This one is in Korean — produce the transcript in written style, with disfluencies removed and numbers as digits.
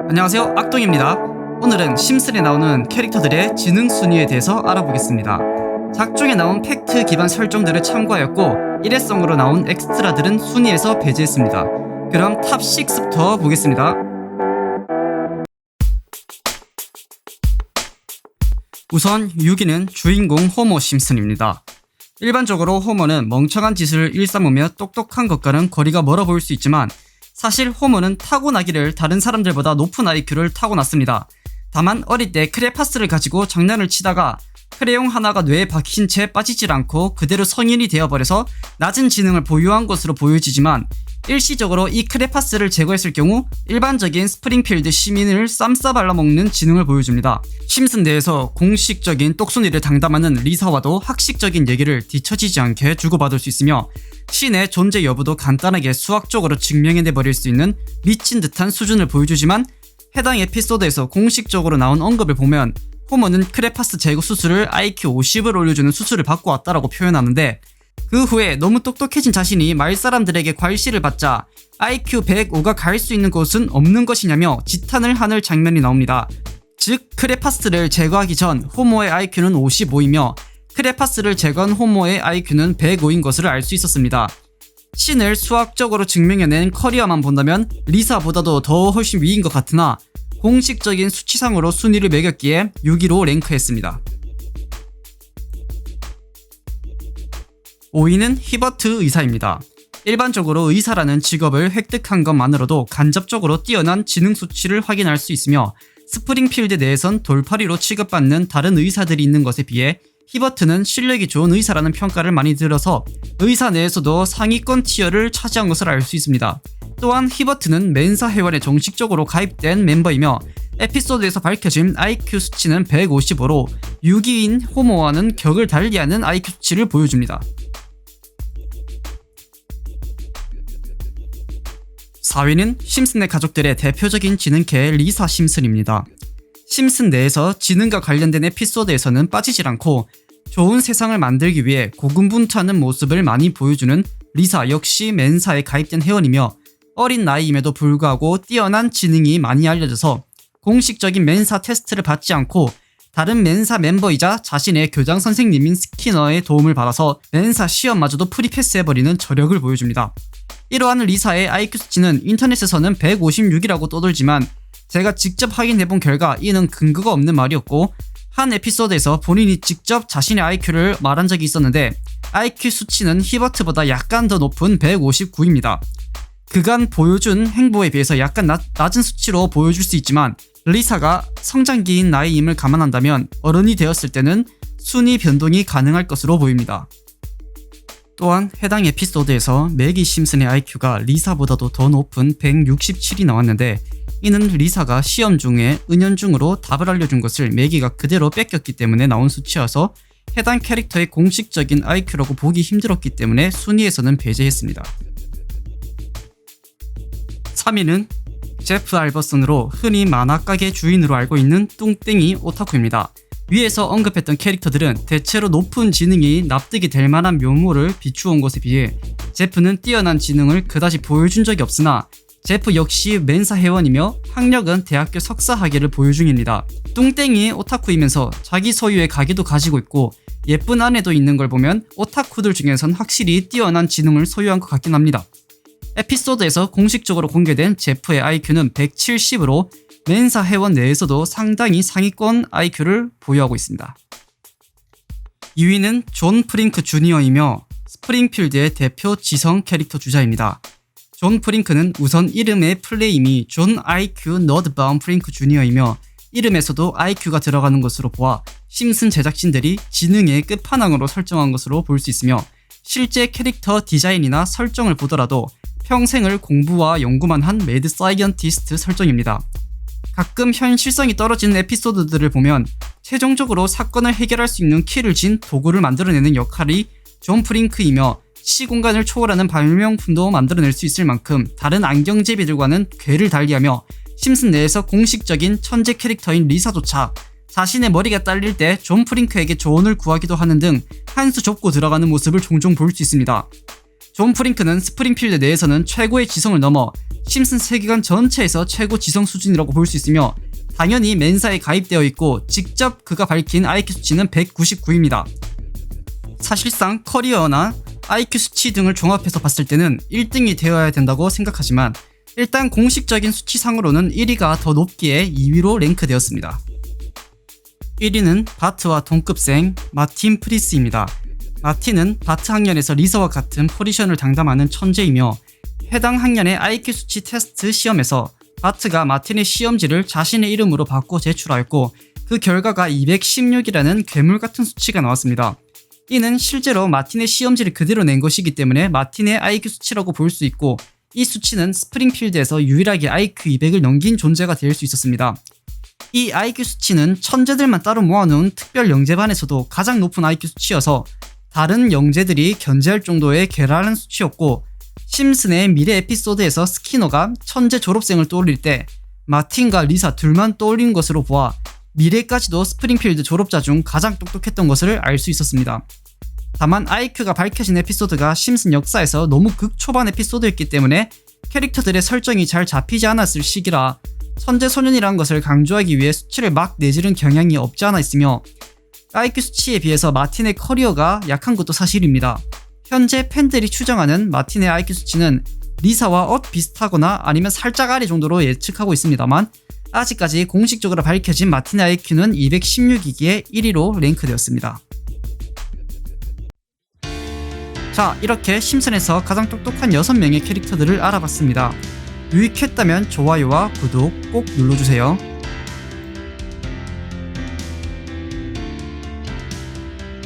안녕하세요, 악동입니다. 오늘은 심슨에 나오는 캐릭터들의 지능 순위에 대해서 알아보겠습니다. 작중에 나온 팩트 기반 설정들을 참고하였고 일회성으로 나온 엑스트라들은 순위에서 배제했습니다. 그럼 탑 6부터 보겠습니다. 우선 6위는 주인공 호모 심슨입니다. 일반적으로 호모는 멍청한 짓을 일삼으며 똑똑한 것과는 거리가 멀어 보일 수 있지만 사실 호모는 타고나기를 다른 사람들보다 높은 IQ를 타고났습니다. 다만 어릴 때 크레파스를 가지고 장난을 치다가 크레용 하나가 뇌에 박힌 채 빠지질 않고 그대로 성인이 되어버려서 낮은 지능을 보유한 것으로 보여지지만 일시적으로 이 크레파스를 제거했을 경우 일반적인 스프링필드 시민을 쌈 싸 발라먹는 지능을 보여줍니다. 심슨 내에서 공식적인 똑순이를 당담하는 리사와도 학식적인 얘기를 뒤처지지 않게 주고받을 수 있으며 신의 존재 여부도 간단하게 수학적으로 증명해내버릴 수 있는 미친 듯한 수준을 보여주지만 해당 에피소드에서 공식적으로 나온 언급을 보면 호모는 크레파스 제거 수술을 IQ 50을 올려주는 수술을 받고 왔다라고 표현하는데 그 후에 너무 똑똑해진 자신이 말사람들에게 괄시를 받자 IQ 105가 갈 수 있는 곳은 없는 것이냐며 지탄을 하는 장면이 나옵니다. 즉 크레파스를 제거하기 전 호모의 IQ는 55이며 크레파스를 제거한 호모의 IQ는 105인 것을 알 수 있었습니다. 신을 수학적으로 증명해낸 커리어만 본다면 리사보다도 더 훨씬 위인 것 같으나 공식적인 수치상으로 순위를 매겼기에 6위로 랭크했습니다. 5위는 히버트 의사입니다. 일반적으로 의사라는 직업을 획득한 것만으로도 간접적으로 뛰어난 지능 수치를 확인할 수 있으며 스프링필드 내에선 돌팔이로 취급받는 다른 의사들이 있는 것에 비해 히버트는 실력이 좋은 의사라는 평가를 많이 들어서 의사 내에서도 상위권 티어를 차지한 것을 알 수 있습니다. 또한 히버트는 멘사 회원에 정식적으로 가입된 멤버이며 에피소드에서 밝혀진 IQ 수치는 155로 6위인 호모와는 격을 달리하는 IQ 수치를 보여줍니다. 4위는 심슨의 가족들의 대표적인 지능캐 리사 심슨입니다. 심슨 내에서 지능과 관련된 에피소드에서는 빠지질 않고 좋은 세상을 만들기 위해 고군분투하는 모습을 많이 보여주는 리사 역시 멘사에 가입된 회원이며 어린 나이임에도 불구하고 뛰어난 지능이 많이 알려져서 공식적인 멘사 테스트를 받지 않고 다른 멘사 멤버이자 자신의 교장 선생님인 스키너의 도움을 받아서 멘사 시험마저도 프리패스해버리는 저력을 보여줍니다. 이러한 리사의 IQ 수치는 인터넷에서는 156이라고 떠돌지만 제가 직접 확인해본 결과 이는 근거가 없는 말이었고 한 에피소드에서 본인이 직접 자신의 IQ를 말한 적이 있었는데 IQ 수치는 히버트보다 약간 더 높은 159입니다. 그간 보여준 행보에 비해서 약간 낮은 수치로 보여줄 수 있지만 리사가 성장기인 나이임을 감안한다면 어른이 되었을 때는 순위 변동이 가능할 것으로 보입니다. 또한 해당 에피소드에서 매기 심슨의 IQ가 리사보다도 더 높은 167이 나왔는데 이는 리사가 시험 중에 은연중으로 답을 알려준 것을 매기가 그대로 뺏겼기 때문에 나온 수치여서 해당 캐릭터의 공식적인 IQ라고 보기 힘들었기 때문에 순위에서는 배제했습니다. 3위는 제프 알버슨으로 흔히 만화가게 주인으로 알고 있는 뚱땡이 오타쿠입니다. 위에서 언급했던 캐릭터들은 대체로 높은 지능이 납득이 될 만한 면모를 비추어온 것에 비해 제프는 뛰어난 지능을 그다지 보여준 적이 없으나 제프 역시 멘사 회원이며 학력은 대학교 석사 학위를 보유 중입니다. 뚱땡이 오타쿠이면서 자기 소유의 가게도 가지고 있고 예쁜 아내도 있는 걸 보면 오타쿠들 중에선 확실히 뛰어난 지능을 소유한 것 같긴 합니다. 에피소드에서 공식적으로 공개된 제프의 IQ는 170으로 멘사 회원 내에서도 상당히 상위권 IQ를 보유하고 있습니다. 2위는 존 프링크 주니어이며 스프링필드의 대표 지성 캐릭터 주자입니다. 존 프링크는 우선 이름의 플레임이 존 IQ 너드바움 프링크 주니어이며 이름에서도 IQ가 들어가는 것으로 보아 심슨 제작진들이 지능의 끝판왕으로 설정한 것으로 볼 수 있으며 실제 캐릭터 디자인이나 설정을 보더라도 평생을 공부와 연구만 한 매드 사이언티스트 설정입니다. 가끔 현실성이 떨어지는 에피소드들을 보면 최종적으로 사건을 해결할 수 있는 키를 쥔 도구를 만들어내는 역할이 존 프링크이며 시공간을 초월하는 발명품도 만들어낼 수 있을 만큼 다른 안경제비들과는 궤를 달리하며 심슨 내에서 공식적인 천재 캐릭터인 리사조차 자신의 머리가 딸릴 때 존 프링크에게 조언을 구하기도 하는 등 한 수 좁고 들어가는 모습을 종종 볼 수 있습니다. 존 프링크는 스프링필드 내에서는 최고의 지성을 넘어 심슨 세계관 전체에서 최고 지성 수준이라고 볼 수 있으며 당연히 멘사에 가입되어 있고 직접 그가 밝힌 IQ 수치는 199입니다. 사실상 커리어나 IQ 수치 등을 종합해서 봤을 때는 1등이 되어야 된다고 생각하지만 일단 공식적인 수치상으로는 1위가 더 높기에 2위로 랭크되었습니다. 1위는 바트와 동급생 마틴 프리스입니다. 마틴은 바트 학년에서 리사와 같은 포지션을 담당하는 천재이며 해당 학년의 IQ 수치 테스트 시험에서 바트가 마틴의 시험지를 자신의 이름으로 바꿔 제출하였고 그 결과가 216이라는 괴물같은 수치가 나왔습니다. 이는 실제로 마틴의 시험지를 그대로 낸 것이기 때문에 마틴의 IQ 수치라고 볼 수 있고 이 수치는 스프링필드에서 유일하게 IQ 200을 넘긴 존재가 될 수 있었습니다. 이 IQ 수치는 천재들만 따로 모아놓은 특별 영재반에서도 가장 높은 IQ 수치여서 다른 영재들이 견제할 정도의 괴랄한 수치였고 심슨의 미래 에피소드에서 스키너가 천재 졸업생을 떠올릴 때 마틴과 리사 둘만 떠올린 것으로 보아 미래까지도 스프링필드 졸업자 중 가장 똑똑했던 것을 알 수 있었습니다. 다만 IQ가 밝혀진 에피소드가 심슨 역사에서 너무 극초반 에피소드였기 때문에 캐릭터들의 설정이 잘 잡히지 않았을 시기라 천재소년이라는 것을 강조하기 위해 수치를 막 내지른 경향이 없지 않아 있으며 IQ 수치에 비해서 마틴의 커리어가 약한 것도 사실입니다. 현재 팬들이 추정하는 마틴의 IQ 수치는 리사와 비슷하거나 아니면 살짝 아래 정도로 예측하고 있습니다만 아직까지 공식적으로 밝혀진 마틴의 IQ는 216이기에 1위로 랭크되었습니다. 자, 이렇게 심슨에서 가장 똑똑한 6명의 캐릭터들을 알아봤습니다. 유익했다면 좋아요와 구독 꼭 눌러주세요.